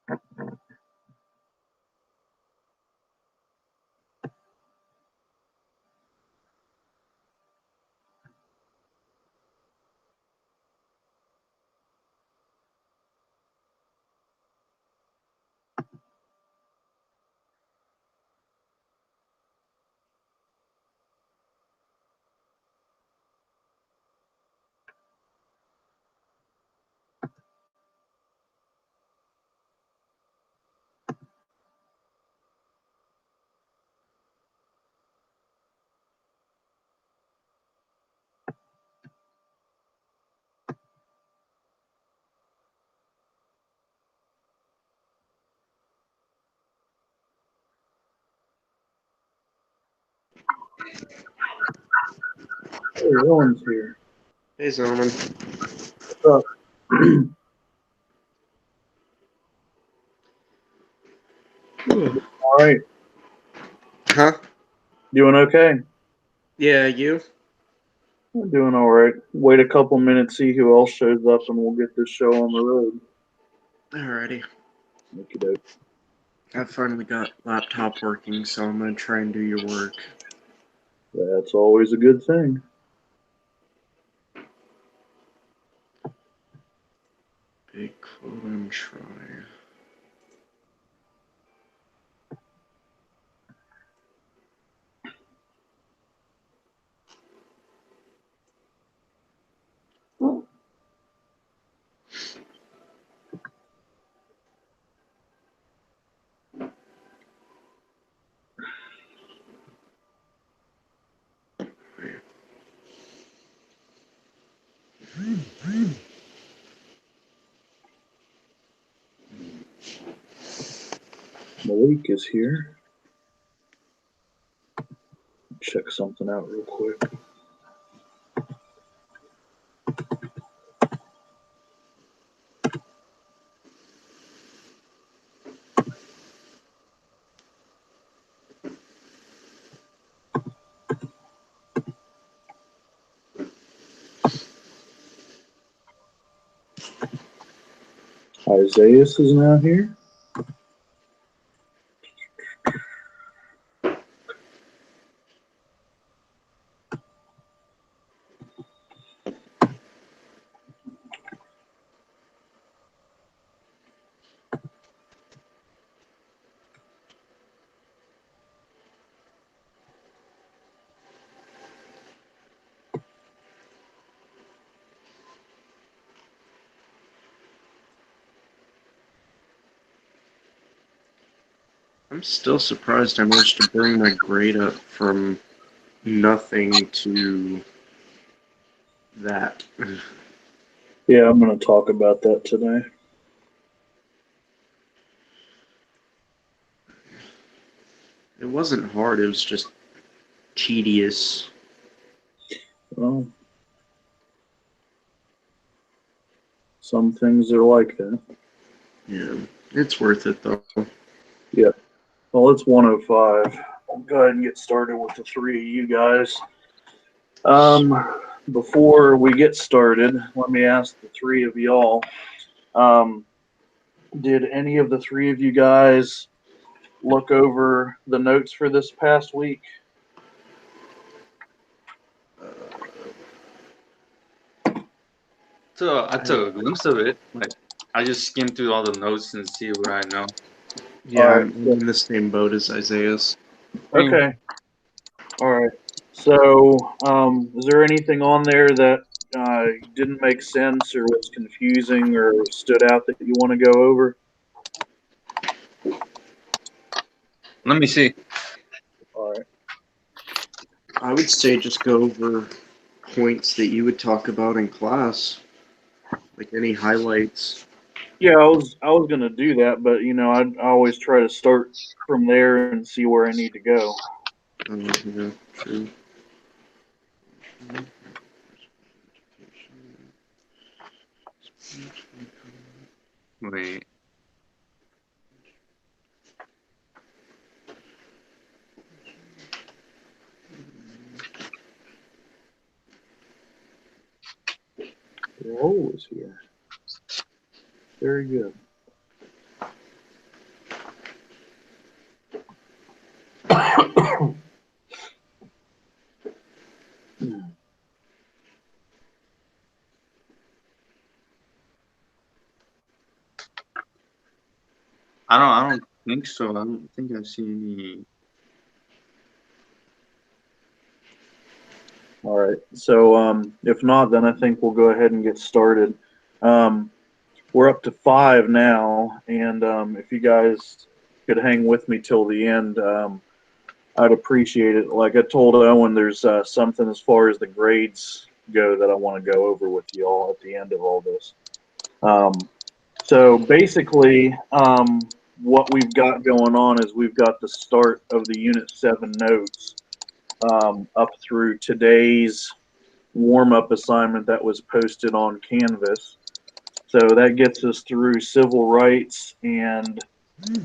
Hey, Owen's here. Hey, Zalman. What's up? All right. Huh? Doing okay? Yeah, you? I'm doing all right. Wait a couple minutes, see who else shows up, and we'll get this show on the road. Alrighty. Okie doke. I finally got laptop working, so I'm gonna try and do your work. That's always a good thing. Big quote and try. Malik is here. Check something out real quick. Isaiah is now here. I'm still surprised I managed to bring my grade up from nothing to that. Yeah, I'm going to talk about that today. It wasn't hard, it was just tedious. Well, some things are like that. Yeah, it's worth it though. Yeah. Well, it's 1:05. I'll go ahead and get started with the three of you guys. Before we get started, let me ask the three of y'all. Um, did any of the three of you guys look over the notes for this past week? So I took a glimpse of it. Like I just skimmed through all the notes and see what I know. All Yeah, right. I'm in the same boat as Isaiah's. I mean, Okay. All right. So, is there anything on there that didn't make sense or was confusing or stood out that you want to go over? let me see. All right. I would say just go over points that you would talk about in class, like any highlights. Yeah, I was gonna do that, but I always try to start from there and see where I need to go. Yeah, true. Wait. Roll is here. Very good. I don't think so. I don't think I've seen any. All right. So if not, then I think we'll go ahead and get started. We're up to 5 now, and if you guys could hang with me till the end, I'd appreciate it. Like I told Owen, there's something as far as the grades go that I want to go over with you all at the end of all this. So basically, what we've got going on is we've got the start of the Unit 7 notes up through today's warm-up assignment that was posted on Canvas. So that gets us through civil rights and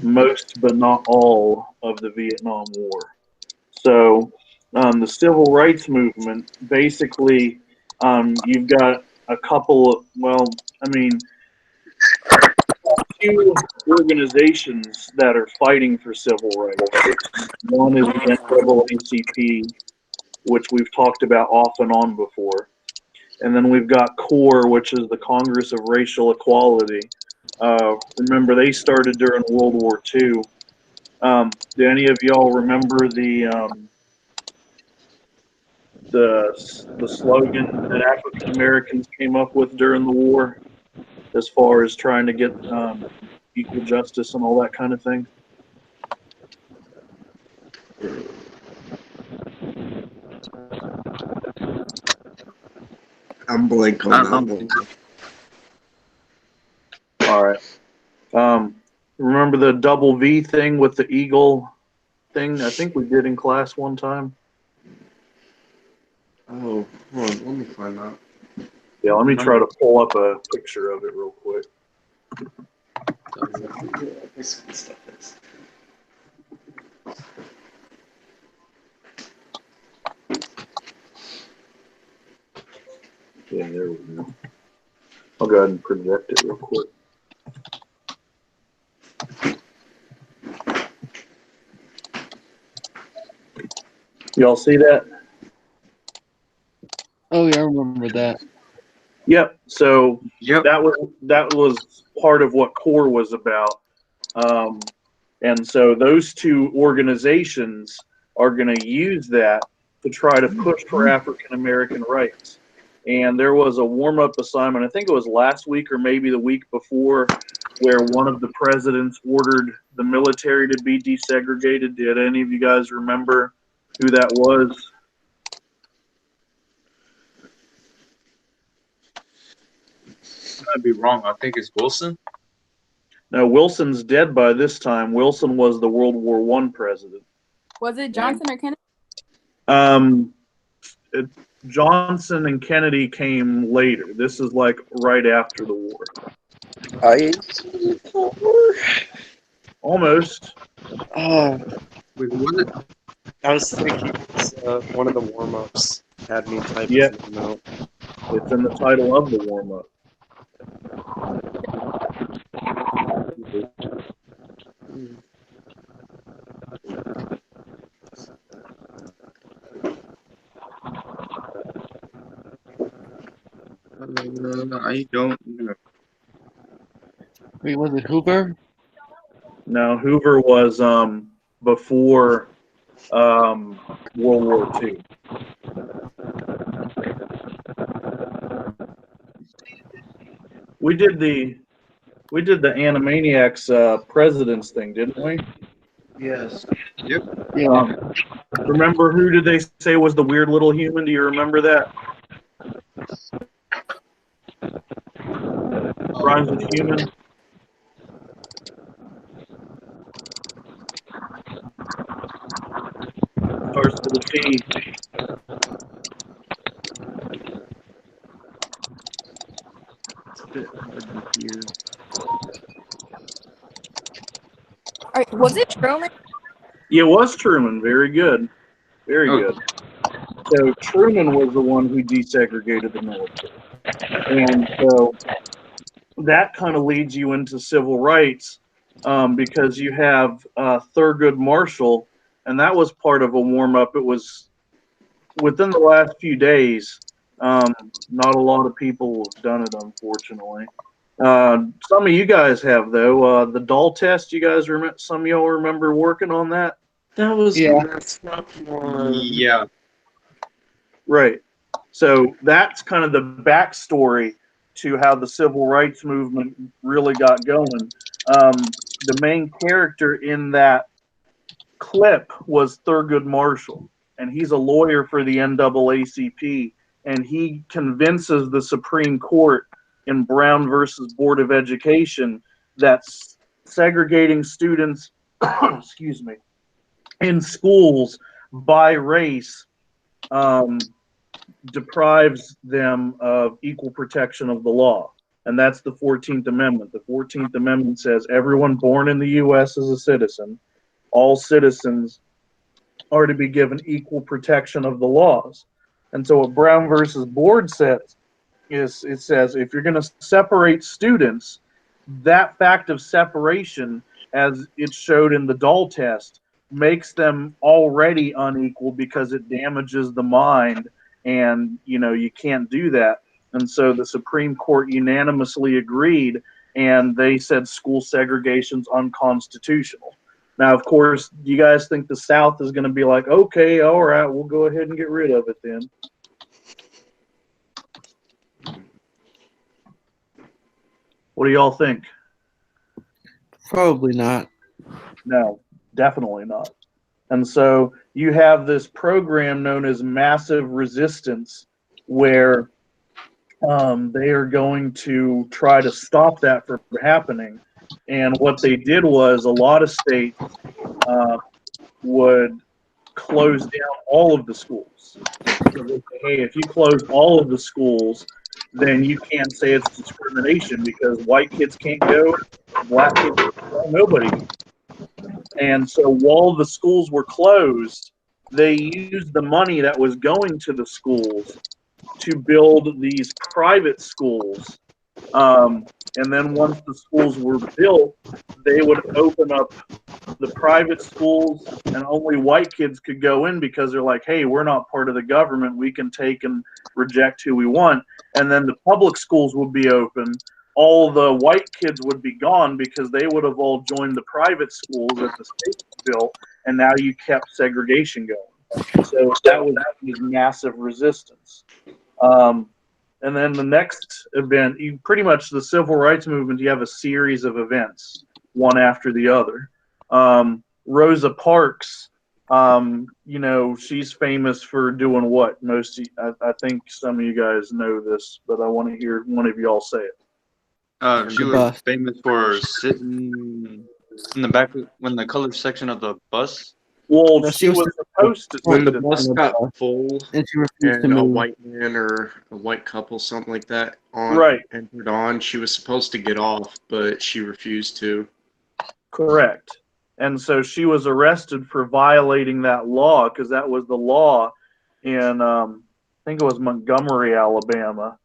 most but not all of the Vietnam War. So the civil rights movement, basically, you've got a couple of, well, I mean, a few organizations that are fighting for civil rights. One is the NAACP, which we've talked about off and on before. And then we've got CORE, which is the Congress of Racial Equality. Remember, they started during World War II. Do any of y'all remember the slogan that African Americans came up with during the war, as far as trying to get equal justice and all that kind of thing? I'm blank on that one. All right. Remember the double V thing with the eagle thing? I think we did in class one time. Oh, hold on, let me find that. Yeah, let me try to pull up a picture of it real quick. Yeah, there we go. I'll go ahead and project it real quick. Y'all see that? Oh yeah, I remember that. Yep. So Yep. that was part of what CORE was about. And so those two organizations are going to use that to try to push for African American rights. And there was a warm-up assignment, I think it was last week or maybe the week before, where one of the presidents ordered the military to be desegregated. Did any of you guys remember who that was? I'd be wrong. I think it's Wilson. No, Wilson's dead by this time. Wilson was the World War I president. Was it Johnson or Kennedy? Johnson and Kennedy came later. This is like right after the war. Almost. Wait, was it? I was thinking it's one of the warm-ups had me type Yeah. his name out. It's in the title of the warm-up. I don't know. Wait, was it Hoover? Now, Hoover was before World War II. We did the Animaniacs presidents thing, didn't we? Yes. Yeah. Remember who did they say was the weird little human? Do you remember that? Rhymes with human. Starts with a T. It's a bit hard to hear. All right, was it Truman? Yeah, it was Truman. Very good. Very good. So Truman was the one who desegregated the military. And so that kind of leads you into civil rights because you have Thurgood Marshall, and that was part of a warm-up. It was within the last few days, not a lot of people have done it, unfortunately. Some of you guys have though. The doll test, you guys remember? Some of y'all remember working on that, That was Yeah. the messed up one. Yeah. right? So that's kind of the backstory to how the civil rights movement really got going. The main character in that clip was Thurgood Marshall, and he's a lawyer for the NAACP, and he convinces the Supreme Court in Brown versus Board of Education that segregating students, excuse me, in schools by race deprives them of equal protection of the law. And that's the 14th Amendment. The 14th Amendment says everyone born in the U.S. is a citizen. All citizens are to be given equal protection of the laws. And so what Brown versus Board says is it says if you're going to separate students, that fact of separation, as it showed in the doll test, makes them already unequal because it damages the mind, and you can't do that. And so the Supreme Court unanimously agreed, and they said school segregation's unconstitutional. Now, of course, you guys think the South is going to be like, okay, all right, we'll go ahead and get rid of it then. What do y'all think? Probably not. No, definitely not. And so you have this program known as Massive Resistance, where they are going to try to stop that from happening. And what they did was a lot of states would close down all of the schools. So they say, hey, if you close all of the schools, then you can't say it's discrimination because white kids can't go, black kids can't go, nobody. And so while the schools were closed, they used the money that was going to the schools to build these private schools. And then once the schools were built, they would open up the private schools, and only white kids could go in because they're like, hey, we're not part of the government. We can take and reject who we want. And then the public schools would be open. All the white kids would be gone because they would have all joined the private schools that the state built, and now you kept segregation going. So that was massive resistance. And then the next event, pretty much the civil rights movement, you have a series of events, one after the other. Rosa Parks, she's famous for doing what? I think some of you guys know this, but I want to hear one of y'all say it. She was famous for sitting in the back when the color section of the bus. Well, No, she was supposed to. When the bus got full And she refused to and a move. white man or a white couple, something like that, entered on, she was supposed to get off, but she refused to. Correct. And so she was arrested for violating that law because that was the law in, I think it was Montgomery, Alabama.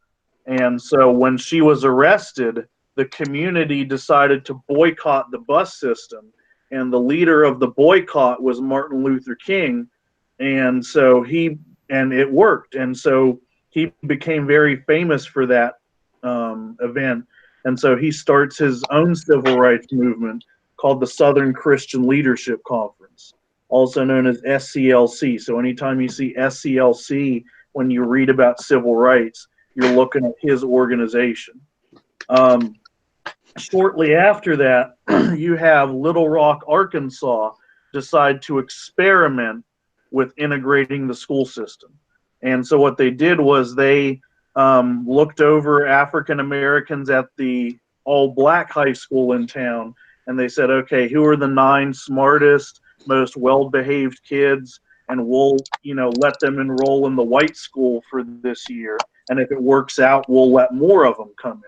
And so when she was arrested, the community decided to boycott the bus system. And the leader of the boycott was Martin Luther King. And so it worked. And so he became very famous for that event. And so he starts his own civil rights movement called the Southern Christian Leadership Conference, also known as SCLC. So anytime you see SCLC, when you read about civil rights, you're looking at his organization. Shortly after that, you have Little Rock, Arkansas, decide to experiment with integrating the school system. And so what they did was they looked over African Americans at the all-black high school in town, and they said, okay, who are the 9 smartest, most well-behaved kids, and we'll, let them enroll in the white school for this year. And if it works out, we'll let more of them come in.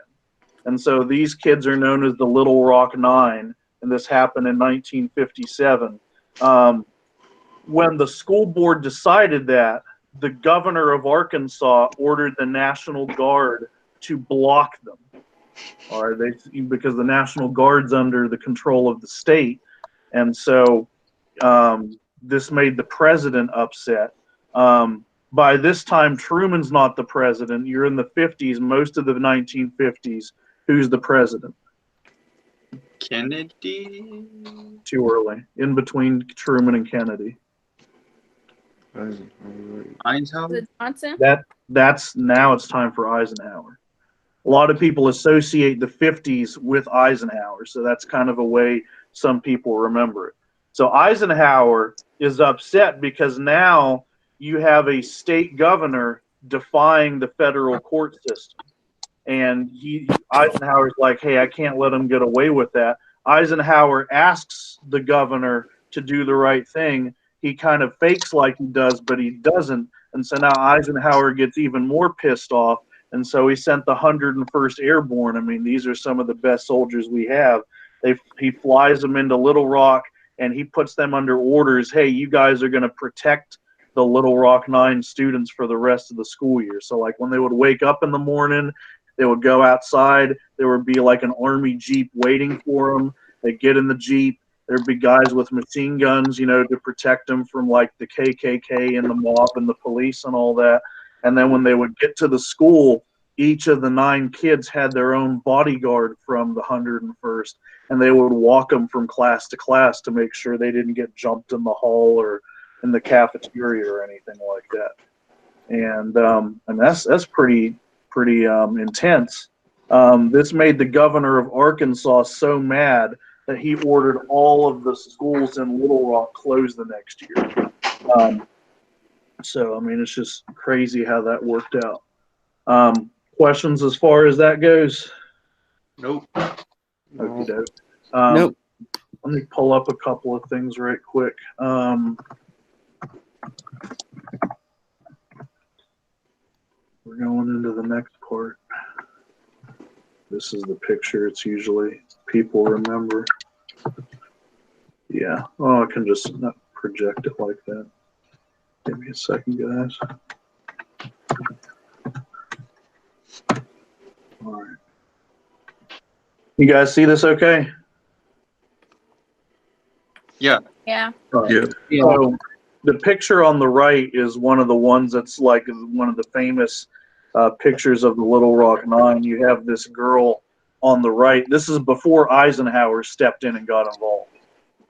And so these kids are known as the Little Rock Nine, and this happened in 1957. When the school board decided that, the governor of Arkansas ordered the National Guard to block them. All right, because the National Guard's under the control of the state, and so this made the president upset. by this time, Truman's not the president. You're in the 50s, most of the 1950s. Who's the president? Kennedy. Too early. In between Truman and Kennedy. Eisenhower. Was it Johnson? That's now it's time for Eisenhower. A lot of people associate the 50s with Eisenhower, so that's kind of a way some people remember it. So Eisenhower is upset because now you have a state governor defying the federal court system. And Eisenhower's like, hey, I can't let him get away with that. Eisenhower asks the governor to do the right thing. He kind of fakes like he does, but he doesn't. And so now Eisenhower gets even more pissed off. And so he sent the 101st Airborne. I mean, these are some of the best soldiers we have. He flies them into Little Rock, and he puts them under orders. Hey, you guys are going to protect the Little Rock 9 students for the rest of the school year. So like when they would wake up in the morning, they would go outside. There would be like an army Jeep waiting for them. They'd get in the Jeep. There'd be guys with machine guns, to protect them from like the KKK and the mob and the police and all that. And then when they would get to the school, each of the 9 kids had their own bodyguard from the 101st, and they would walk them from class to class to make sure they didn't get jumped in the hall or in the cafeteria or anything like that. And that's pretty intense. This made the governor of Arkansas so mad that he ordered all of the schools in Little Rock closed the next year. So, I mean, it's just crazy how that worked out. Questions as far as that goes? Nope. Okay. Nope. Let me pull up a couple of things right quick. We're going into the next part. This is the picture. It's usually people remember. Yeah. Oh, I can just not project it like that. Give me a second, guys. All right. You guys see this okay? Yeah. Yeah. Yeah. So the picture on the right is one of the ones that's like one of the famous pictures of the Little Rock 9. You have this girl on the right. This is before Eisenhower stepped in and got involved.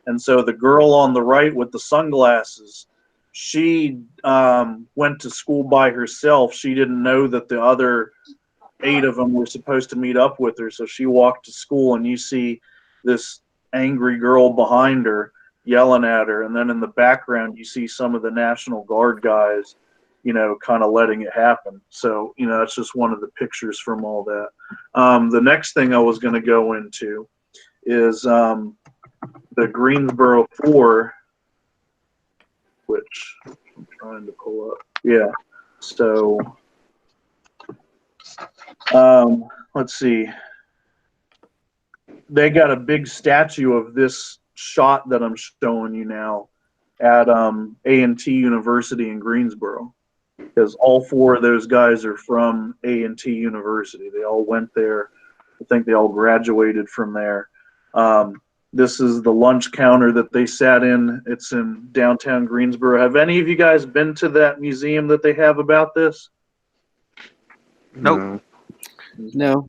And so the girl on the right with the sunglasses, she went to school by herself. She didn't know that the other 8 of them were supposed to meet up with her. So she walked to school, and you see this angry girl behind her yelling at her. And then in the background, you see some of the National Guard guys, kind of letting it happen. So, that's just one of the pictures from all that. The next thing I was going to go into is the Greensboro 4, which I'm trying to pull up. Yeah. So, let's see. They got a big statue of this shot that I'm showing you now at A&T University in Greensboro, because all 4 of those guys are from A&T University. They all went there. I think they all graduated from there. This is the lunch counter that they sat in. It's in downtown Greensboro. Have any of you guys been to that museum that they have about this? Nope. No.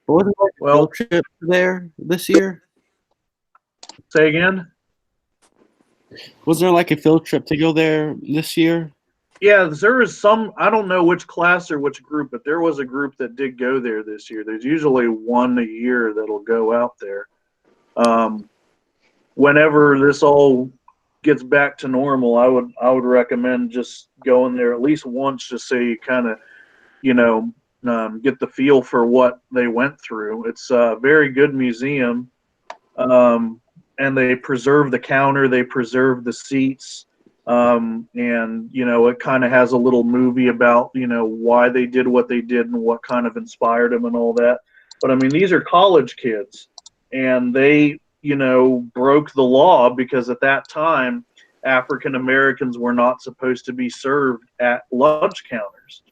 But wasn't there a field trip there this year? Say again? Was there like a field trip to go there this year? Yeah, there is some, I don't know which class or which group, but there was a group that did go there this year. There's usually one a year that'll go out there. Whenever this all gets back to normal, I would recommend just going there at least once, just so you kind of, get the feel for what they went through. It's a very good museum, and they preserve the counter, they preserve the seats, and it kind of has a little movie about why they did what they did and what kind of inspired them and all that. But I mean, these are college kids, and they broke the law because at that time African Americans were not supposed to be served at lunch counters.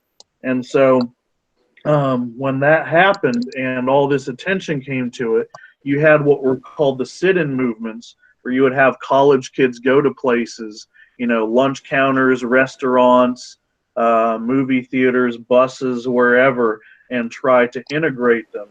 And so when that happened and all this attention came to it, you had what were called the sit-in movements, where you would have college kids go to places, lunch counters, restaurants, movie theaters, buses, wherever, and try to integrate them.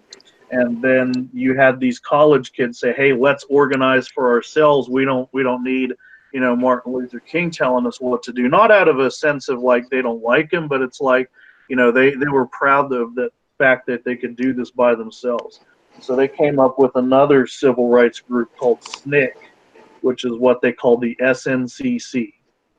And then you had these college kids say, "Hey, let's organize for ourselves. We don't need, Martin Luther King telling us what to do." Not out of a sense of like they don't like him, but it's like, they were proud of the fact that they could do this by themselves. So they came up with another civil rights group called SNCC, which is what they call the SNCC.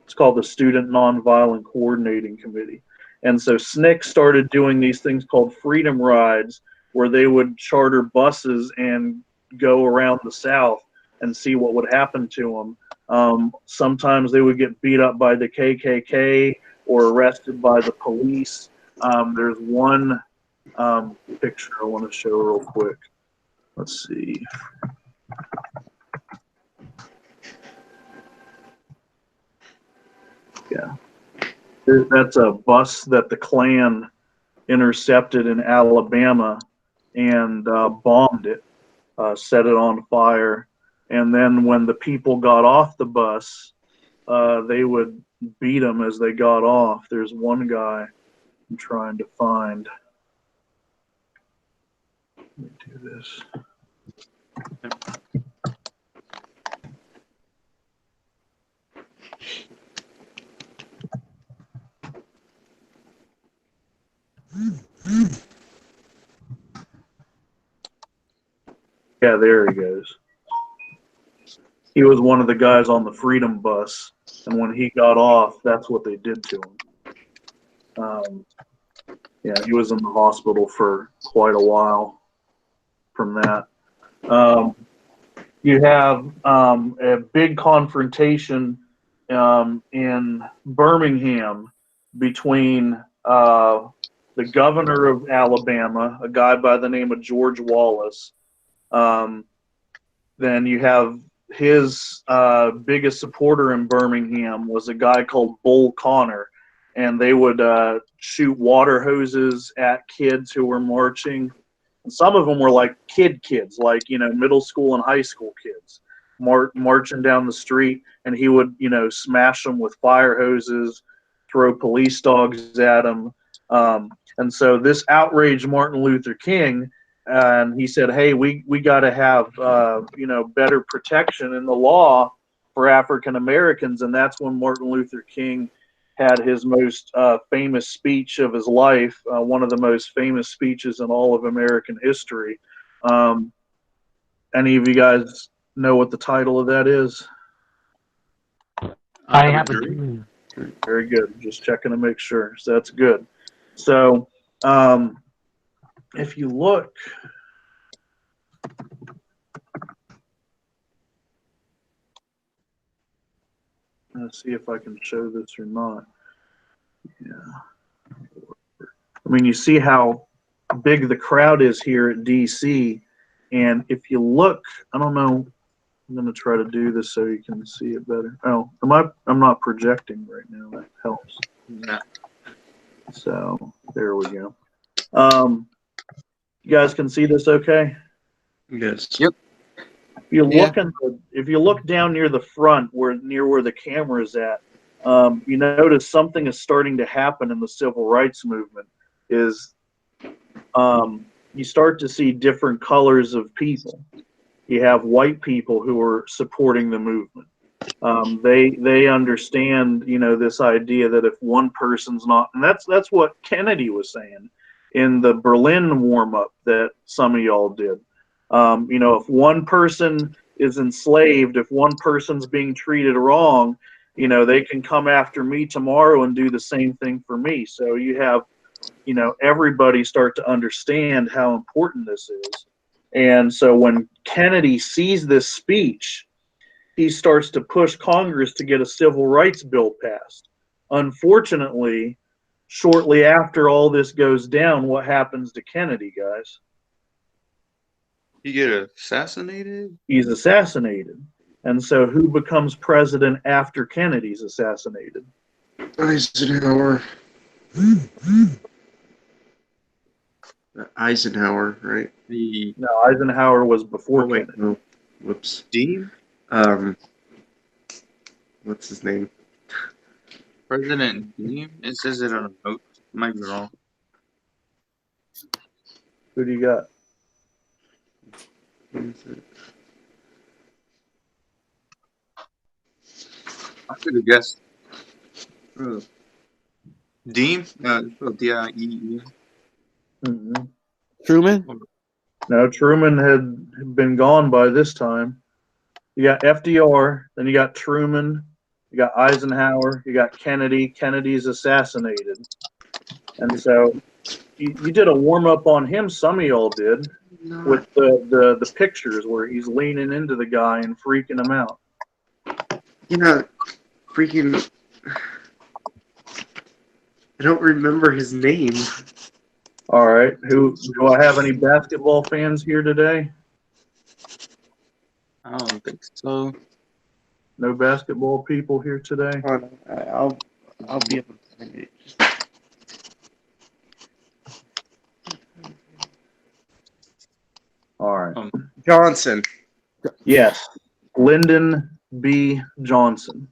It's called the Student Nonviolent Coordinating Committee. And so SNCC started doing these things called freedom rides, where they would charter buses and go around the South and see what would happen to them. Sometimes they would get beat up by the KKK or arrested by the police. There's one picture I want to show real quick. Let's see. Yeah. That's a bus that the Klan intercepted in Alabama and bombed it, set it on fire. And then when the people got off the bus, they would beat them as they got off. There's one guy I'm trying to find. Let me do this. Yeah, there he goes. He was one of the guys on the Freedom Bus, and when he got off, that's what they did to him. Yeah, he was in the hospital for quite a while from that. You have a big confrontation in Birmingham between the governor of Alabama, a guy by the name of George Wallace. Then you have his biggest supporter in Birmingham was a guy called Bull Connor, and they would shoot water hoses at kids who were marching. And some of them were like kids, like, middle school and high school kids marching down the street, and he would, smash them with fire hoses, throw police dogs at them. And so this outraged Martin Luther King, and he said, "Hey, we got to have better protection in the law for African Americans." And that's when Martin Luther King had his most famous speech of his life, one of the most famous speeches in all of American history. Any of you guys know what the title of that is? I have a dream. Very good. Just checking to make sure. So that's good. So if you look, let's see if I can show this or not. Yeah. I mean, you see how big the crowd is here at DC. And if you look, I don't know, I'm going to try to do this so you can see it better. Oh, I'm not projecting right now. That helps. No. So there we go. You guys can see this okay? Yes. Yep. If you look down near the front, near where the camera is at, you notice something is starting to happen in the civil rights movement. Is you start to see different colors of people. You have white people who are supporting the movement. They understand, this idea that if one person's not, and that's what Kennedy was saying in the Berlin warm-up that some of y'all did. If one person is enslaved, if one person's being treated wrong, they can come after me tomorrow and do the same thing for me. So you have, everybody start to understand how important this is. And so when Kennedy sees this speech, he starts to push Congress to get a civil rights bill passed. Unfortunately, shortly after all this goes down, what happens to Kennedy, guys? He get assassinated? He's assassinated. And so who becomes president after Kennedy's assassinated? Eisenhower. Eisenhower, right? No, Eisenhower was before wait, Kennedy. no. Whoops. Dean? What's his name? President Dean? It says it on a note. Might be wrong. Who do you got? I could have guessed. Dean? D-I-E-E. Mhm. Truman? No, Truman had been gone by this time. You got FDR, then you got Truman, you got Eisenhower, you got Kennedy. Kennedy's assassinated. And so you did a warm up on him, some of y'all did, with the pictures where he's leaning into the guy and freaking him out. Freaking. I don't remember his name. All right. Do I have any basketball fans here today? I don't think so. No basketball people here today? Hold on, I'll be able to find it. All right. Johnson. Yes. Lyndon B. Johnson.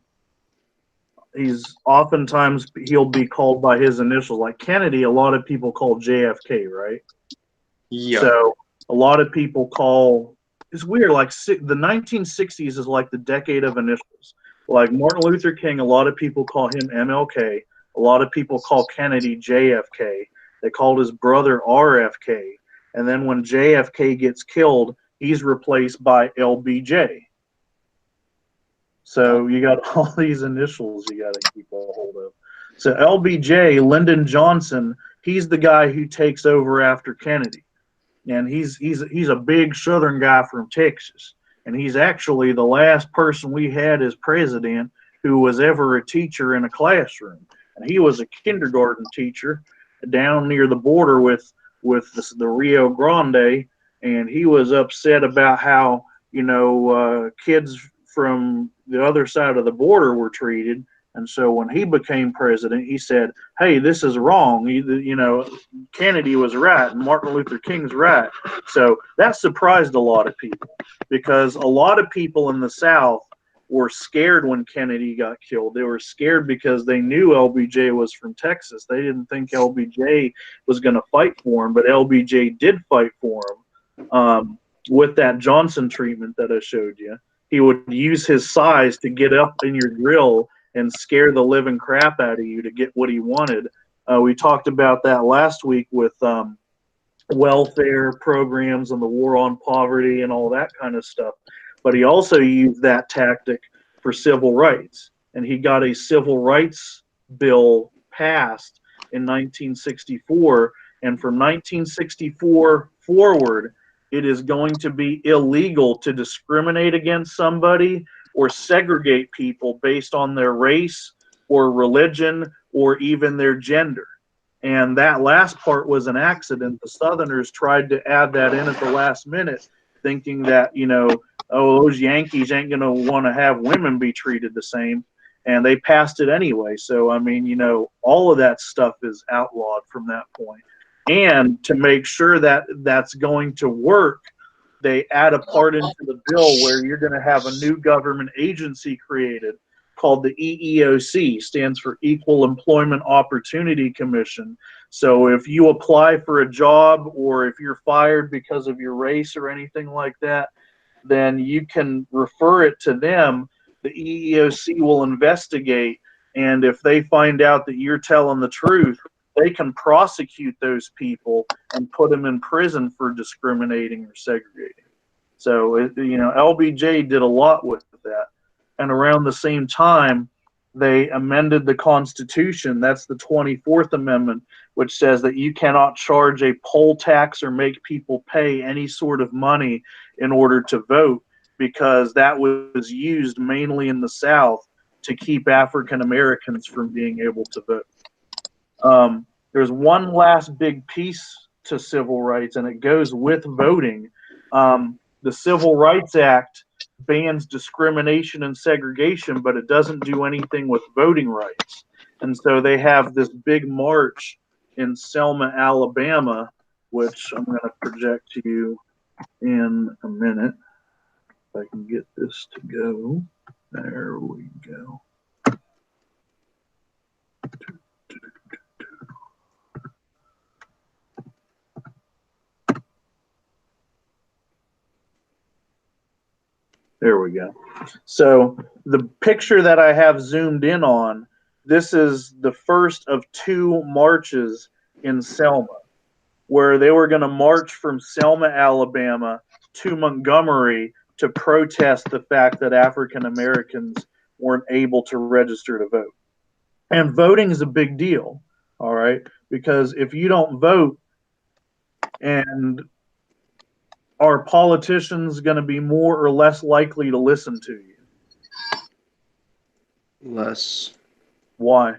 He'll be called by his initials. Like Kennedy, a lot of people call JFK, right? Yeah. So a lot of people call, it's weird, like the 1960s is like the decade of initials. Like Martin Luther King, a lot of people call him MLK. A lot of people call Kennedy JFK. They called his brother RFK. And then when JFK gets killed, he's replaced by LBJ. So you got all these initials you got to keep a hold of. So LBJ, Lyndon Johnson, he's the guy who takes over after Kennedy. And he's a big Southern guy from Texas. And he's actually the last person we had as president who was ever a teacher in a classroom. And he was a kindergarten teacher down near the border with the Rio Grande. And he was upset about how, kids from the other side of the border were treated. And so when he became president, he said, hey, this is wrong. Kennedy was right and Martin Luther King's right. So that surprised a lot of people because a lot of people in the South were scared when Kennedy got killed. They were scared because they knew LBJ was from Texas. They didn't think LBJ was going to fight for him, but LBJ did fight for him with that Johnson treatment that I showed you. He would use his size to get up in your grill and scare the living crap out of you to get what he wanted. We talked about that last week with welfare programs and the war on poverty and all that kind of stuff. But he also used that tactic for civil rights. And he got a civil rights bill passed in 1964. And from 1964 forward, it is going to be illegal to discriminate against somebody or segregate people based on their race or religion or even their gender. And that last part was an accident. The Southerners tried to add that in at the last minute, thinking that, those Yankees ain't going to want to have women be treated the same. And they passed it anyway. So, all of that stuff is outlawed from that point. And to make sure that that's going to work, they add a part into the bill where you're going to have a new government agency created called the EEOC, stands for Equal Employment Opportunity Commission. So if you apply for a job or if you're fired because of your race or anything like that, then you can refer it to them. The EEOC will investigate, and if they find out that you're telling the truth, they can prosecute those people and put them in prison for discriminating or segregating. So, LBJ did a lot with that. And around the same time, they amended the Constitution. That's the 24th Amendment, which says that you cannot charge a poll tax or make people pay any sort of money in order to vote, because that was used mainly in the South to keep African Americans from being able to vote. There's one last big piece to civil rights, and it goes with voting. The Civil Rights Act bans discrimination and segregation, but it doesn't do anything with voting rights. And so they have this big march in Selma, Alabama, which I'm going to project to you in a minute. If I can get this to go. There we go. There we go. So the picture that I have zoomed in on, this is the first of 2 marches in Selma, where they were going to march from Selma, Alabama to Montgomery to protest the fact that African Americans weren't able to register to vote. And voting is a big deal, all right? Because if you don't vote, and are politicians going to be more or less likely to listen to you? Less. Why?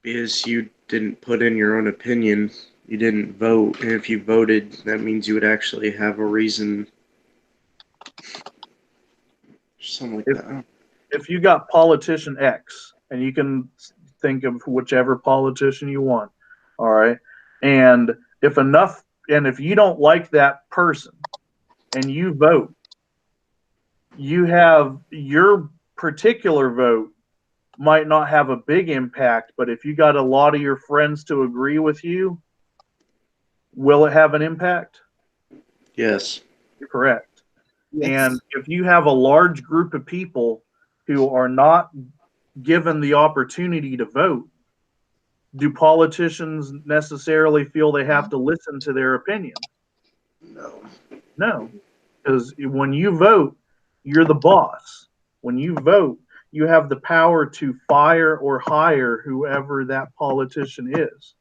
Because you didn't put in your own opinion. You didn't vote. And if you voted, that means you would actually have a reason. Something like that. If you got politician X, and you can think of whichever politician you want, all right? And if you don't like that person and you vote, you have your particular vote might not have a big impact, but if you got a lot of your friends to agree with you, will it have an impact? Yes. You're correct. Yes. And if you have a large group of people who are not given the opportunity to vote, do politicians necessarily feel they have to listen to their opinion? No. No, because when you vote, you're the boss. When you vote, you have the power to fire or hire whoever that politician is.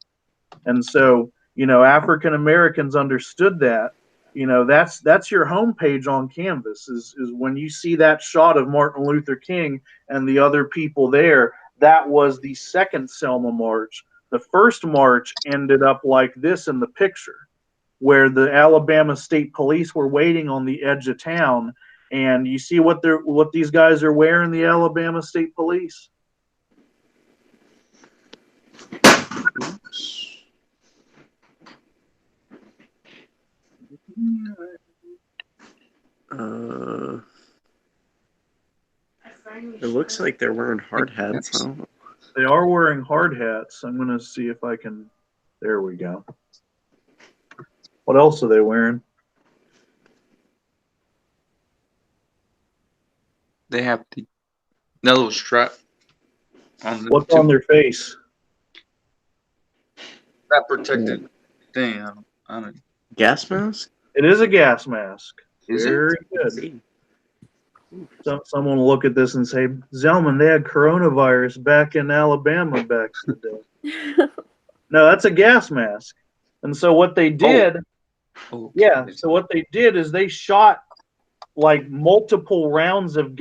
And so, African Americans understood that. That's your homepage on Canvas is when you see that shot of Martin Luther King and the other people there. That was the second Selma March. The first march ended up like this in the picture, where the Alabama State Police were waiting on the edge of town. And you see what these guys are wearing, the Alabama State Police? It looks like they're wearing hard hats. I don't know. They are wearing hard hats. I'm going to see if I can. There we go. What else are they wearing? They have the little strap on the What's on their face? that protected thing. I don't Gas mask? It is a gas mask. Is it? Very good. Someone will look at this and say, Zelman, they had coronavirus back in Alabama back in the day. No, that's a gas mask. And so what they did, so what they did is they shot like multiple rounds of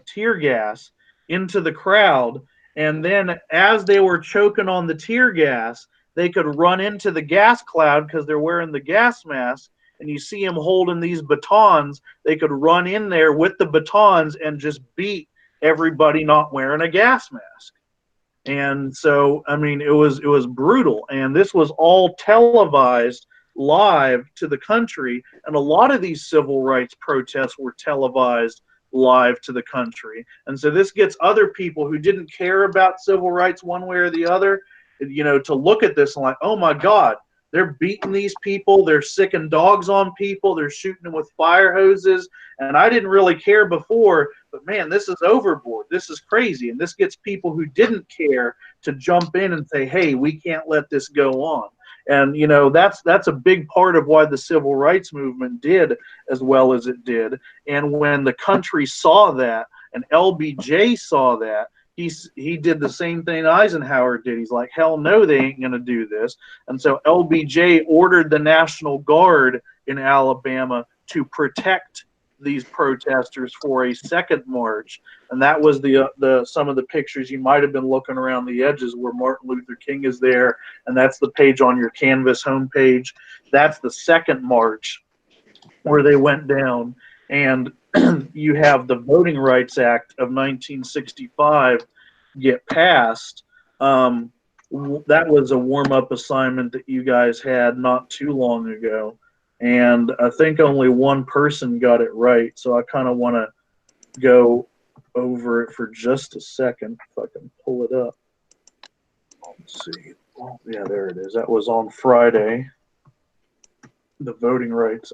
tear gas into the crowd. And then as they were choking on the tear gas, they could run into the gas cloud because they're wearing the gas mask. And you see them holding these batons. They could run in there with the batons and just beat everybody not wearing a gas mask. And so, I mean, it was brutal. And this was all televised live to the country. And a lot of these civil rights protests were televised live to the country. And so this gets other people who didn't care about civil rights one way or the other, to look at this and like, oh my God, they're beating these people. They're sicking dogs on people. They're shooting them with fire hoses. And I didn't really care before, but man, this is overboard. This is crazy. And this gets people who didn't care to jump in and say, hey, we can't let this go on. And, that's a big part of why the civil rights movement did as well as it did. And when the country saw that and LBJ saw that, he did the same thing Eisenhower did. He's like, hell no, they ain't going to do this. And so LBJ ordered the National Guard in Alabama to protect these protesters for a second march. And that was the some of the pictures you might have been looking around the edges where Martin Luther King is there. And that's the page on your Canvas homepage. That's the second march where they went down. And you have the Voting Rights Act of 1965 get passed. That was a warm-up assignment that you guys had not too long ago. And I think only one person got it right. So I kind of want to go over it for just a second if I can pull it up. Let's see. Oh, yeah, there it is. That was on Friday. The Voting Rights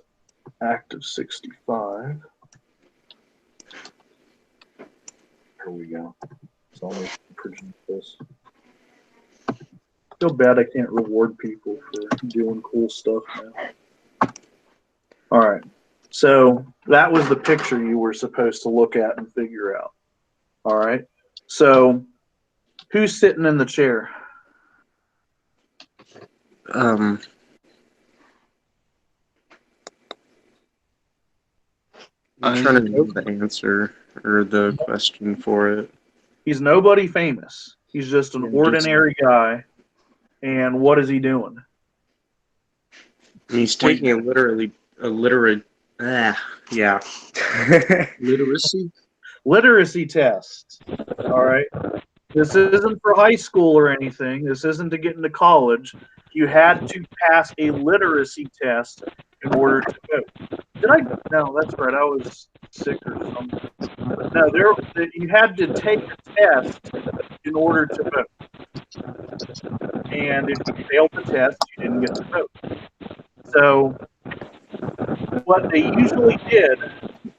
Act of 65. Here we go. So let me present this. Feel bad I can't reward people for doing cool stuff now. All right. So that was the picture you were supposed to look at and figure out. All right. So who's sitting in the chair? I'm trying to know the answer or the question for it. He's nobody famous. He's just an ordinary guy. And what is he doing? And he's taking Literacy test. All right. This isn't for high school or anything. This isn't to get into college. You had to pass a literacy test in order to vote. No, that's right. I was sick or something. No, you had to take a test in order to vote. And if you failed the test, you didn't get to vote. So what they usually did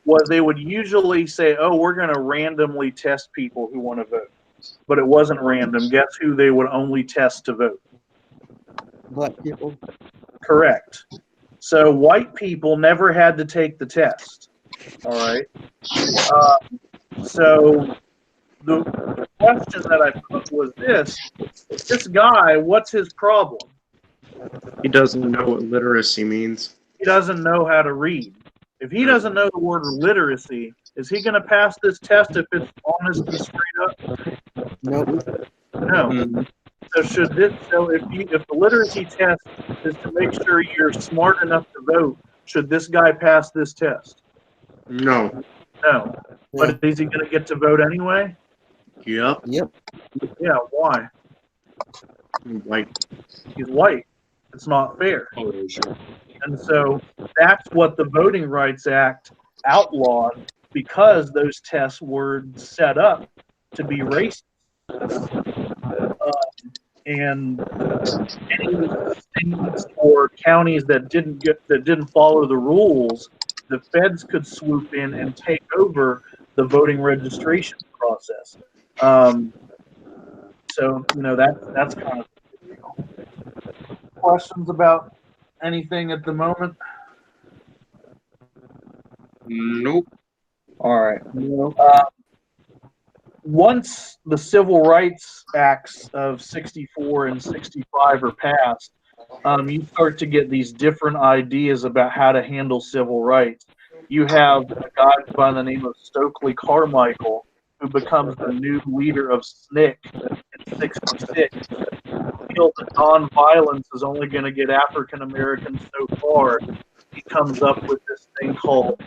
was they would usually say, oh, we're going to randomly test people who want to vote. But it wasn't random. Guess who they would only test to vote? Black people. Correct. So white people never had to take the test. All right. So the question that I put was this guy, what's his problem? He doesn't know what literacy means. He doesn't know how to read. If he doesn't know the word literacy, is he going to pass this test if it's honest and straight up? Nope. No. Mm-hmm. So if the literacy test is to make sure you're smart enough to vote, should this guy pass this test? No. No. But is he going to get to vote anyway? Yep. Yep. Yeah. Why? White. He's white. It's not fair. Oh, sure. And so that's what the Voting Rights Act outlawed, because those tests were set up to be racist. And any states or counties that didn't follow the rules, the feds could swoop in and take over the voting registration process. So that's kind of the deal. Questions about anything at the moment? Nope. All right. Once the Civil Rights Acts of 64 and 65 are passed, you start to get these different ideas about how to handle civil rights. You have a guy by the name of Stokely Carmichael, who becomes the new leader of SNCC in 66. Feels that nonviolence is only going to get African Americans so far. He comes up with this thing called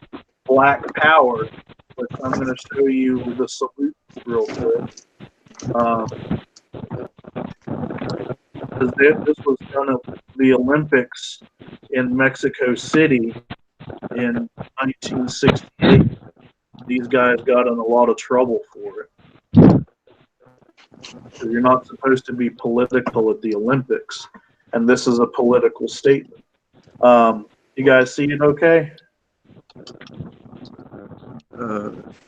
Black Power, which I'm going to show you the salute real quick. This was done at the Olympics in Mexico City in 1968. These guys got in a lot of trouble for it. So you're not supposed to be political at the Olympics, and this is a political statement. You guys see it okay?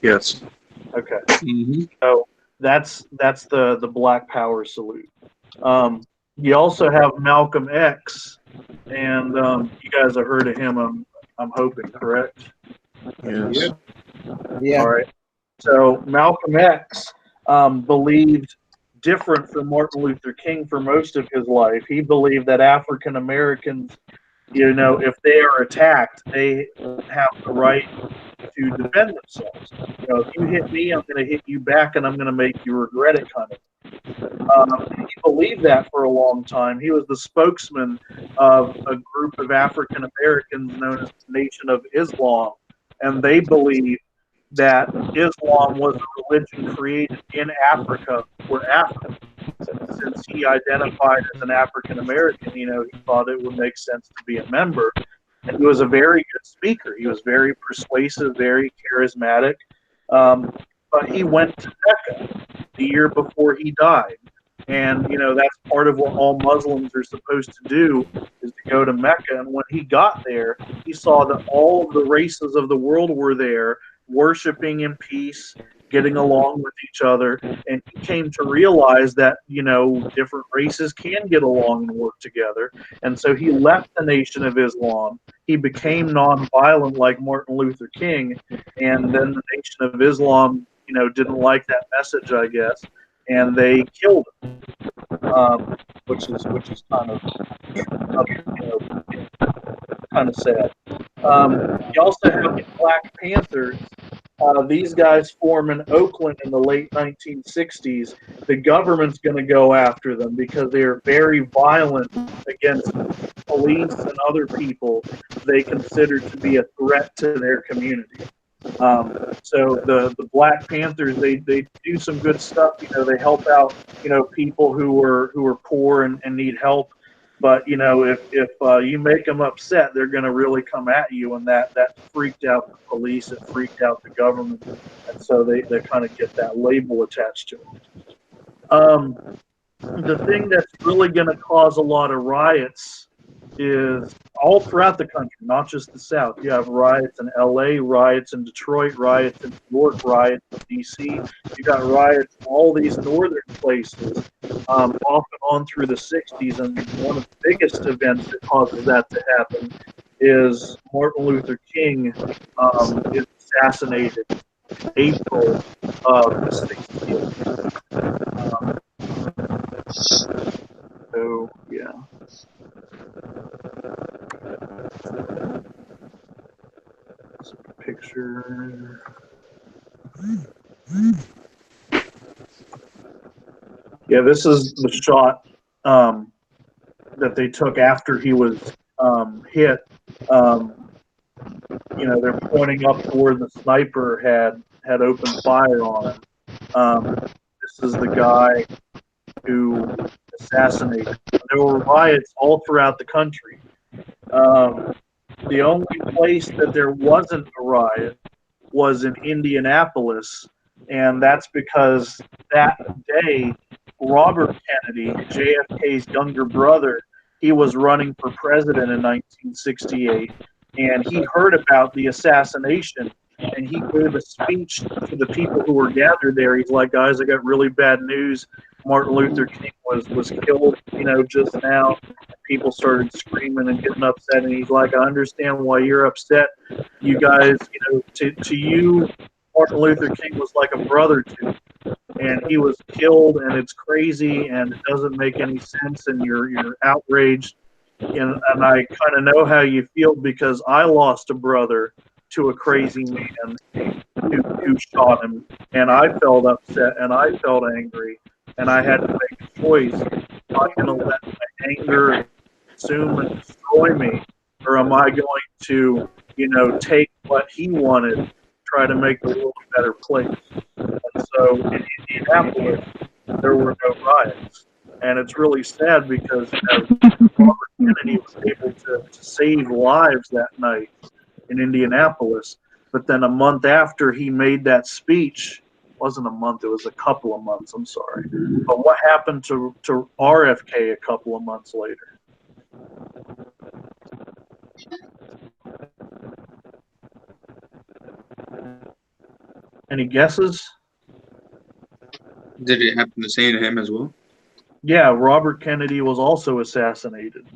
Yes. Okay. Mm-hmm. So that's the Black Power salute. You also have Malcolm X, and you guys have heard of him. I'm hoping, correct? Yes. Yeah. All right. So Malcolm X believed different from Martin Luther King for most of his life. He believed that African Americans, if they are attacked, they have the right to defend themselves. If you hit me, I'm going to hit you back, and I'm going to make you regret it, kind of. He believed that for a long time. He was the spokesman of a group of African Americans known as the Nation of Islam, and they believed that Islam was a religion created in Africa for Africans. Since he identified as an African American, he thought it would make sense to be a member. And he was a very good speaker. He was very persuasive, very charismatic. but he went to Mecca the year before he died. And, that's part of what all Muslims are supposed to do is to go to Mecca. And when he got there, he saw that all of the races of the world were there, worshiping in peace, getting along with each other. And he came to realize that, different races can get along and work together. And so he left the Nation of Islam. He became nonviolent like Martin Luther King. And then the Nation of Islam, didn't like that message, I guess. And they killed him, which is kind of sad. You also have the Black Panthers. These guys form in Oakland in the late 1960s. The government's going to go after them because they are very violent against police and other people they consider to be a threat to their community. So the Black Panthers, they do some good stuff. They help out people who are poor and need help. But if you make them upset, they're going to really come at you, and that freaked out the police, it freaked out the government, and so they kind of get that label attached to them. The thing that's really going to cause a lot of riots is all throughout the country, not just the South. You have riots in LA, riots in Detroit, riots in New York, riots in DC. You got riots in all these northern places, off and on through the 60s. And one of the biggest events that causes that to happen is Martin Luther King is assassinated in April of the 60s. So, yeah. Picture. Yeah, this is the shot that they took after he was hit. They're pointing up to where the sniper had opened fire on him. This is the guy who assassinated. There were riots all throughout the country. The only place that there wasn't a riot was in Indianapolis, and that's because that day, Robert Kennedy, JFK's younger brother, he was running for president in 1968, and he heard about the assassination, and he gave a speech to the people who were gathered there. He's like, guys, I got really bad news. Martin Luther King was killed, just now. People started screaming and getting upset, and he's like, I understand why you're upset. You guys, to you, Martin Luther King was like a brother to you, and he was killed, and it's crazy, and it doesn't make any sense, and you're outraged, and I kind of know how you feel because I lost a brother to a crazy man who shot him, and I felt upset, and I felt angry, and I had to make a choice. Am I going to let my anger consume and destroy me, or am I going to, take what he wanted, try to make the world a better place? And so in Indianapolis, there were no riots. And it's really sad because Robert Kennedy was able to save lives that night in Indianapolis. But then a month after he made that speech, wasn't a month, it was a couple of months, I'm sorry. But what happened to RFK a couple of months later? Any guesses? Did it happen the same to him as well? Yeah, Robert Kennedy was also assassinated.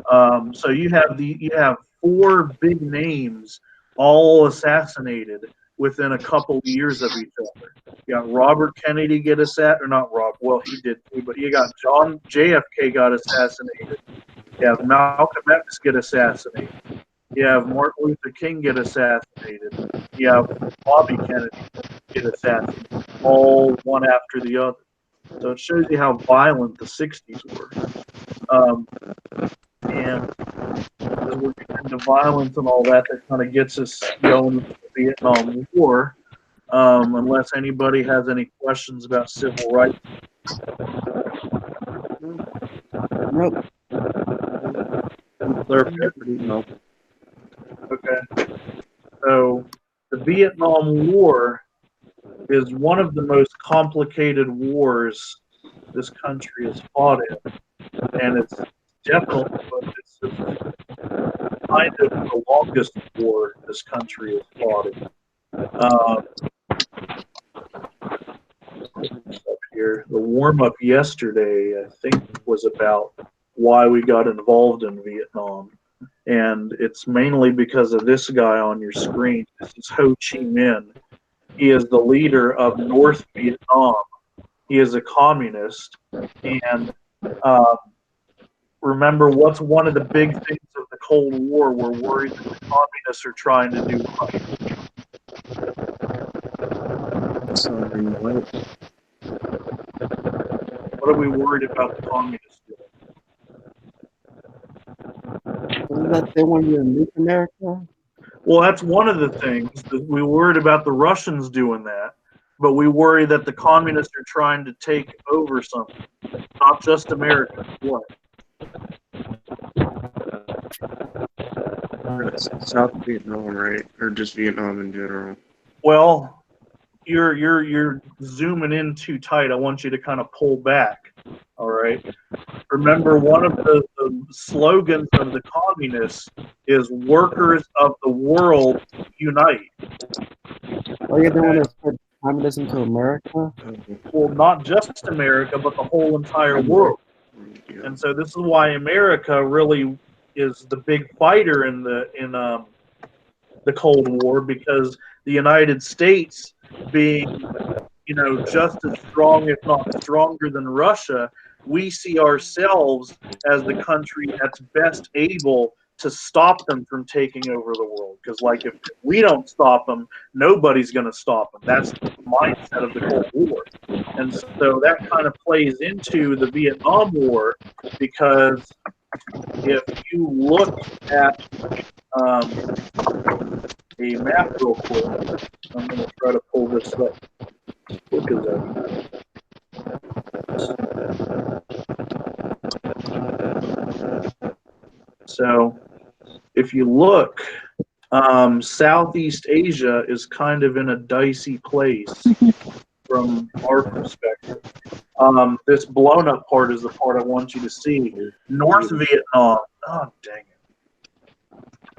So you have four big names all assassinated within a couple of years of each other. You got Robert Kennedy get assassinated, or not Rob, well, he did too, but you got JFK got assassinated. You have Malcolm X get assassinated. You have Martin Luther King get assassinated. You have Bobby Kennedy get assassinated, all one after the other. So it shows you how violent the 60s were. And as we're getting into violence and all that, that kind of gets us going with the Vietnam War. Unless anybody has any questions about civil rights. Nope. No. Okay. So the Vietnam War is one of the most complicated wars this country has fought in, and it's definitely it's kind of the longest war this country has fought in. Up here, the warm up yesterday, I think, was about why we got involved in Vietnam, and it's mainly because of this guy on your screen. This is Ho Chi Minh. He is the leader of North Vietnam. He is a communist, and remember, what's one of the big things of the Cold War? We're worried that the communists are trying to do what? Sorry, what? What are we worried about the communists doing? Wasn't that they wanted to nuke America? Well, that's one of the things. We worried about the Russians doing that, but we worry that the communists are trying to take over something. Not just America. What? South Vietnam, right? Or just Vietnam in general? Well, you're zooming in too tight. I want you to kind of pull back. All right. Remember, one of the slogans of the communists is "Workers of the world unite." Oh, yeah, they want to spread communism to America? Well, not just America, but the whole entire world. And so this is why America really is the big fighter in the Cold War, because the United States, being just as strong, if not stronger than Russia, we see ourselves as the country that's best able to stop them from taking over the world. Because, like, if we don't stop them, nobody's going to stop them. That's the mindset of the Cold War. And so that kind of plays into the Vietnam War, because if you look at a map real quick, I'm going to try to pull this up. Look at that. So, if you look, Southeast Asia is kind of in a dicey place from our perspective. This blown up part is the part I want you to see. North Vietnam. Oh, dang it.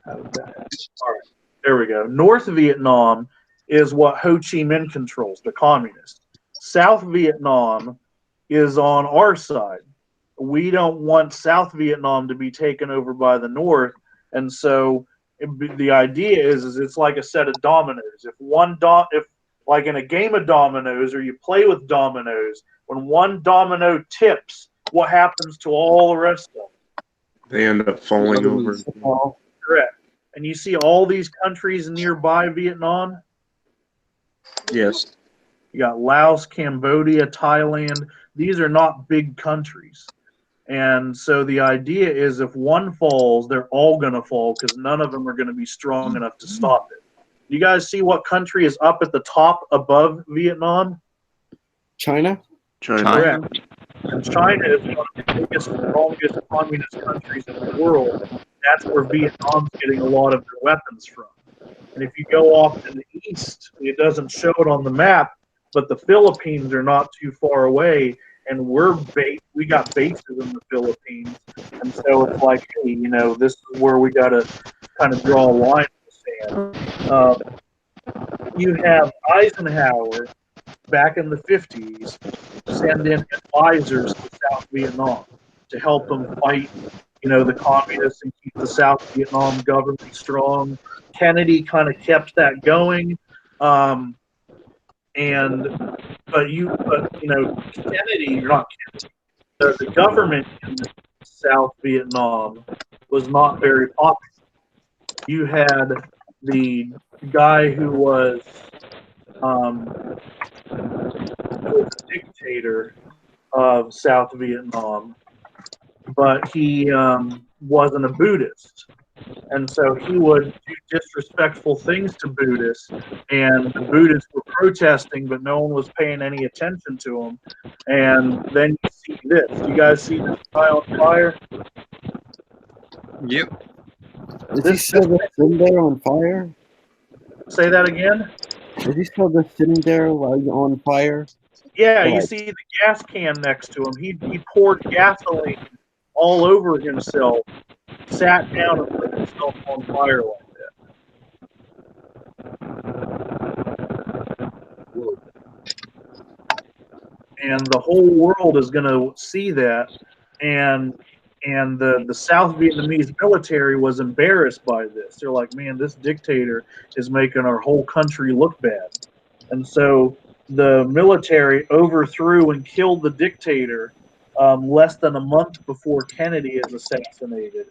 How did that happen? All right, there we go. North Vietnam is what Ho Chi Minh controls, the communists. South Vietnam is on our side. We don't want South Vietnam to be taken over by the North, and so the idea is it's like a set of dominoes. If like in a game of dominoes, or you play with dominoes, when one domino tips, what happens to all the rest of them? They end up falling over. Correct. And you see all these countries nearby Vietnam? Yes. You got Laos, Cambodia, Thailand. These are not big countries. And so the idea is if one falls, they're all going to fall, because none of them are going to be strong enough to stop it. You guys see what country is up at the top above Vietnam? China? China. Correct. And China is one of the biggest, strongest communist countries in the world. That's where Vietnam's getting a lot of their weapons from. And if you go off to the east, it doesn't show it on the map, but the Philippines are not too far away, and we got bases in the Philippines. And so it's like, hey, this is where we got to kind of draw a line in the sand. You have Eisenhower back in the 50s send in advisors to South Vietnam to help them fight, the communists and keep the South Vietnam government strong. Kennedy kind of kept that going, Kennedy, you're not Kennedy. The government in South Vietnam was not very popular. You had the guy who was the dictator of South Vietnam, but he wasn't a Buddhist. And so he would do disrespectful things to Buddhists, and the Buddhists were protesting, but no one was paying any attention to them. And then you see this. You guys see this guy on fire? Yep. Is he still in there on fire? Say that again? Is he still just sitting there while he's on fire? Yeah, you Right. see the gas can next to him. He poured gasoline all over himself, sat down and lit himself on fire like that. And the whole world is going to see that, and the South Vietnamese military was embarrassed by this. They're like, man, this dictator is making our whole country look bad. And so the military overthrew and killed the dictator less than a month before Kennedy is assassinated.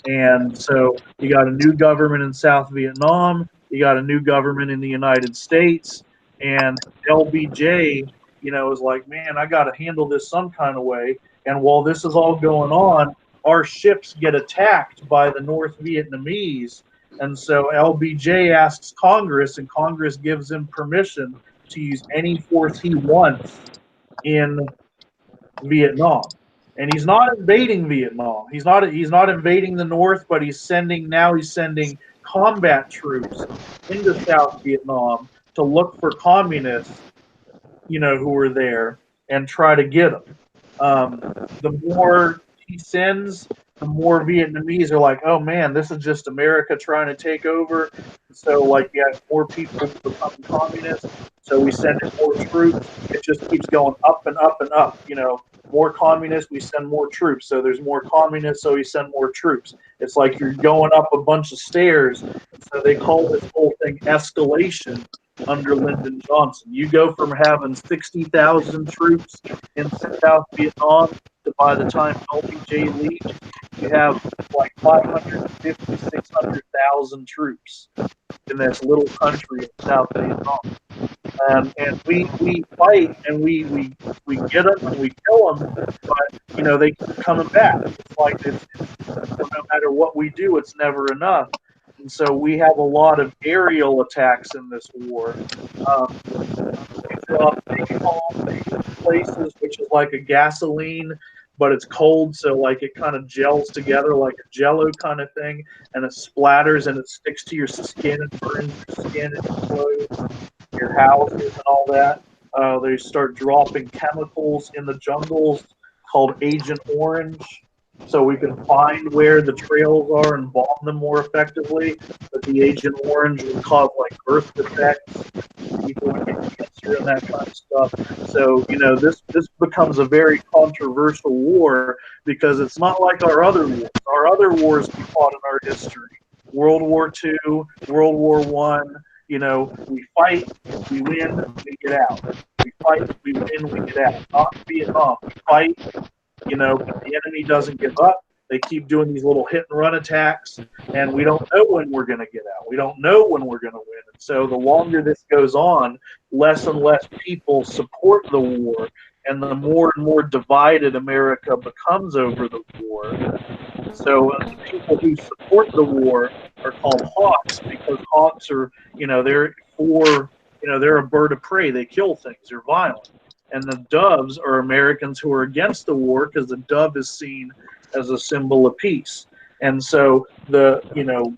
And so you got a new government in South Vietnam, you got a new government in the United States, and LBJ, is like, man, I got to handle this some kind of way. And while this is all going on, our ships get attacked by the North Vietnamese. And so LBJ asks Congress, and Congress gives him permission to use any force he wants in Vietnam. And he's not invading Vietnam. He's not invading the North, but he's sending combat troops into South Vietnam to look for communists, who are there and try to get them. The more he sends, the more Vietnamese are like, oh man, this is just America trying to take over. So like, yeah, more people become communists. So we send in more troops. It just keeps going up and up and up. More communists, we send more troops. So there's more communists, so we send more troops. It's like you're going up a bunch of stairs. So they call this whole thing escalation under Lyndon Johnson. You go from having 60,000 troops in South Vietnam to by the time LBJ leaves, you have like 550, 600,000 troops in this little country in South Vietnam. And we fight and we get them and we kill them, but they keep coming back. It's like no matter what we do, it's never enough. And so we have a lot of aerial attacks in this war. We drop places, which is like a gasoline, but it's cold, so like it kind of gels together like a Jello kind of thing, and it splatters and it sticks to your skin and burns your skin and your clothes, your houses, and all that. They start dropping chemicals in the jungles called Agent Orange, so we can find where the trails are and bomb them more effectively. But the Agent Orange will cause like birth defects, people would get cancer and that kind of stuff. So this becomes a very controversial war because it's not like our other wars. Our other wars we fought in our history: World War II, World War One. We fight, we win, we get out. We fight, we win, we get out. Not Vietnam. We fight, but the enemy doesn't give up. They keep doing these little hit and run attacks, and we don't know when we're going to get out. We don't know when we're going to win. And so the longer this goes on, less and less people support the war, and the more and more divided America becomes over the war. So the people who support the war are called hawks, because hawks are, they're a bird of prey. They kill things. They're violent. And the doves are Americans who are against the war, because the dove is seen as a symbol of peace. And so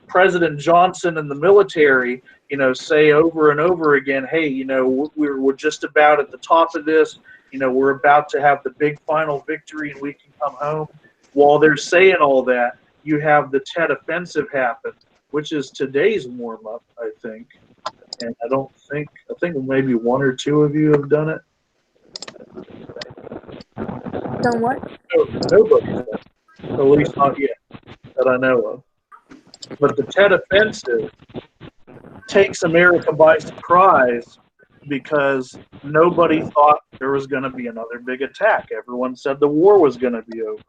President Johnson and the military, say over and over again, hey, we're just about at the top of this. We're about to have the big final victory and we can come home. While they're saying all that, you have the Tet Offensive happen, which is today's warm-up, I think. And I think maybe one or two of you have done it. Done what? Nobody's done it. At least not yet, that I know of. But the Tet Offensive takes America by surprise because nobody thought there was going to be another big attack. Everyone said the war was going to be over.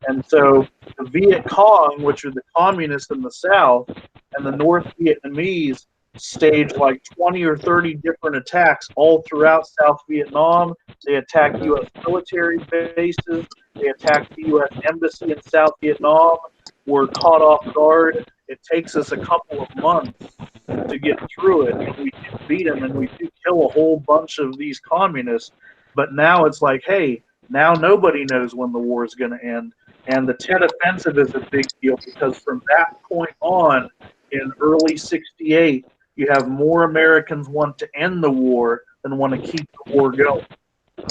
And so the Viet Cong, which are the communists in the South, and the North Vietnamese staged like 20 or 30 different attacks all throughout South Vietnam. They attacked U.S. military bases. They attacked the U.S. Embassy in South Vietnam. We're caught off guard. It takes us a couple of months to get through it, and we do beat them, and we do kill a whole bunch of these communists. But now it's like, hey, now nobody knows when the war is going to end. And the Tet Offensive is a big deal because from that point on, in early '68, you have more Americans want to end the war than want to keep the war going.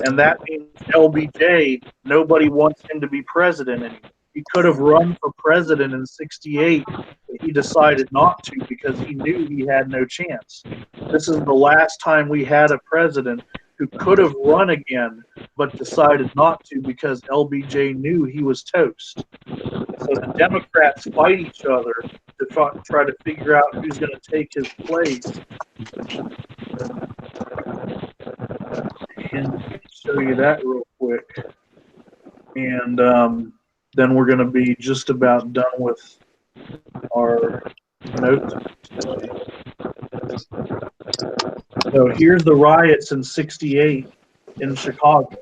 And that means LBJ, nobody wants him to be president anymore. He could have run for president in '68, but he decided not to because he knew he had no chance. This is the last time we had a president who could have run again, but decided not to because LBJ knew he was toast. So the Democrats fight each other to try to figure out who's going to take his place. And let me show you that real quick. And then we're going to be just about done with our notes. So here's the riots in '68 in Chicago.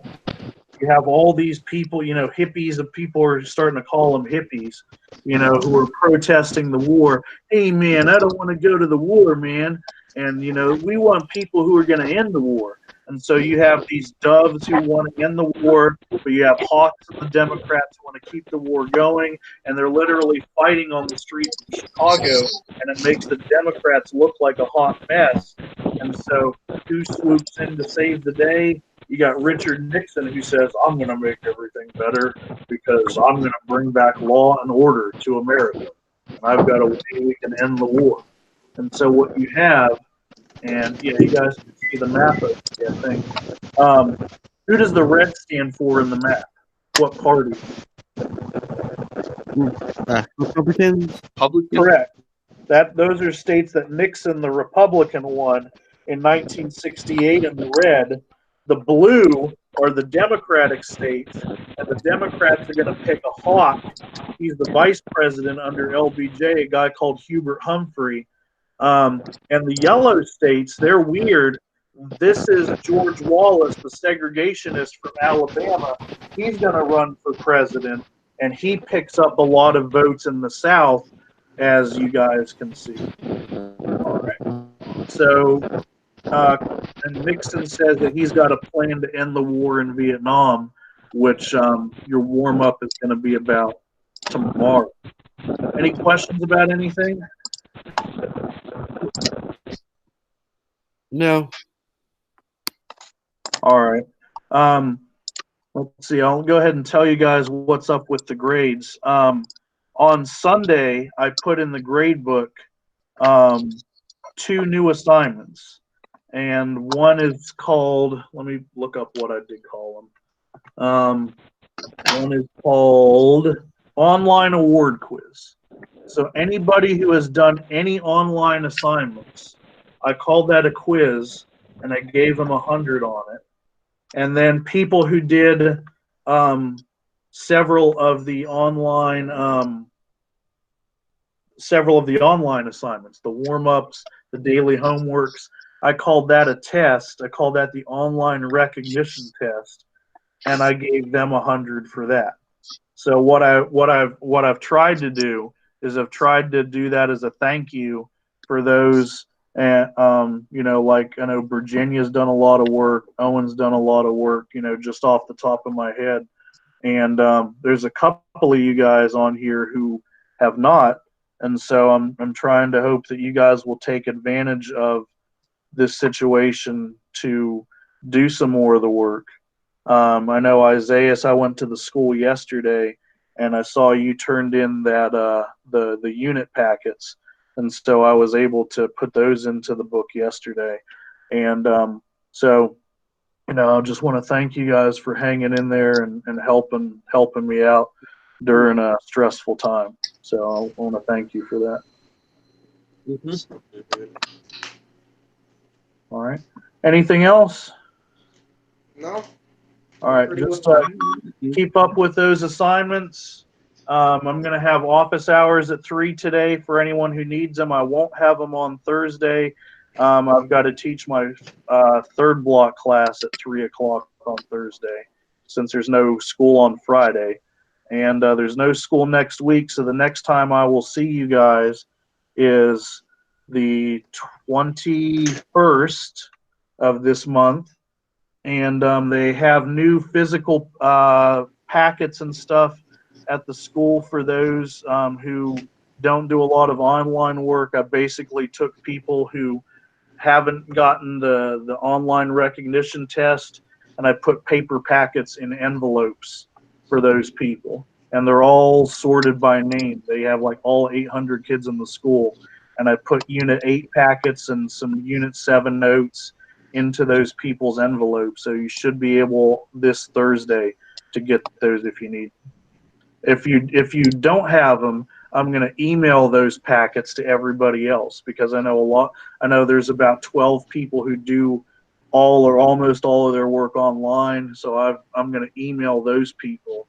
You have all these people, hippies, and people are starting to call them hippies, who are protesting the war. Hey, man, I don't want to go to the war, man. And, we want people who are going to end the war. And so you have these doves who want to end the war, but you have hawks of the Democrats who want to keep the war going, and they're literally fighting on the streets of Chicago, and it makes the Democrats look like a hot mess. And so who swoops in to save the day? You got Richard Nixon who says, I'm going to make everything better because I'm going to bring back law and order to America. And I've got a way we can end the war. And so what you have, and you guys can see the map of it, I think. Who does the red stand for in the map? What party? Republicans. Correct. Those are states that Nixon, the Republican, won in 1968 in the red. The blue are the Democratic states, and the Democrats are going to pick a hawk. He's the vice president under LBJ, a guy called Hubert Humphrey. And the yellow states, they're weird. This is George Wallace, the segregationist from Alabama. He's going to run for president, and he picks up a lot of votes in the South, as you guys can see. All right. So, and Nixon says that he's got a plan to end the war in Vietnam, which your warm-up is going to be about tomorrow. Any questions about anything? No. All right. Let's see. I'll go ahead and tell you guys what's up with the grades. On Sunday, I put in the grade book 2 new assignments. And one is called, let me look up what I did call them. One is called Online Award Quiz. So anybody who has done any online assignments, I called that a quiz, and I gave them 100 on it. And then people who did several of the online assignments, the warm-ups, the daily homeworks, I called that a test. I called that the online recognition test, and I gave them 100 for that. So what I've tried to do is I've tried to do that as a thank you for those. And like I know Virginia's done a lot of work, Owen's done a lot of work, just off the top of my head. And there's a couple of you guys on here who have not, and so I'm trying to hope that you guys will take advantage of this situation to do some more of the work. I know Isaiah, I went to the school yesterday and I saw you turned in that the unit packets, and so I was able to put those into the book yesterday. And so I just want to thank you guys for hanging in there and helping me out during a stressful time. So I want to thank you for that. All right. Anything else? No. All right. Just keep up with those assignments. I'm going to have office hours at 3 today for anyone who needs them. I won't have them on Thursday. I've got to teach my third block class at 3 o'clock on Thursday since there's no school on Friday. And there's no school next week, so the next time I will see you guys is the 21st of this month. And they have new physical packets and stuff at the school for those who don't do a lot of online work. I basically took people who haven't gotten the online recognition test, and I put paper packets in envelopes for those people. And they're all sorted by name. They have like all 800 kids in the school. And I put Unit 8 packets and some Unit 7 notes into those people's envelopes. So you should be able this Thursday to get those if you need. If you don't have them, I'm going to email those packets to everybody else, because I know there's about 12 people who do all or almost all of their work online. So I'm going to email those people,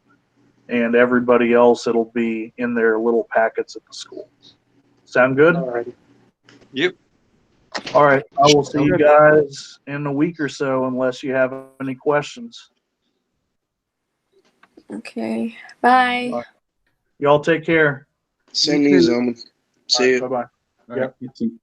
and everybody else, it'll be in their little packets at the school. Sound good? All right. Yep. All right. I will see you guys in a week or so, unless you have any questions. Okay. Bye. Y'all take care. Same You news, too. Elman. See you. Bye bye. All right. Yep. You too.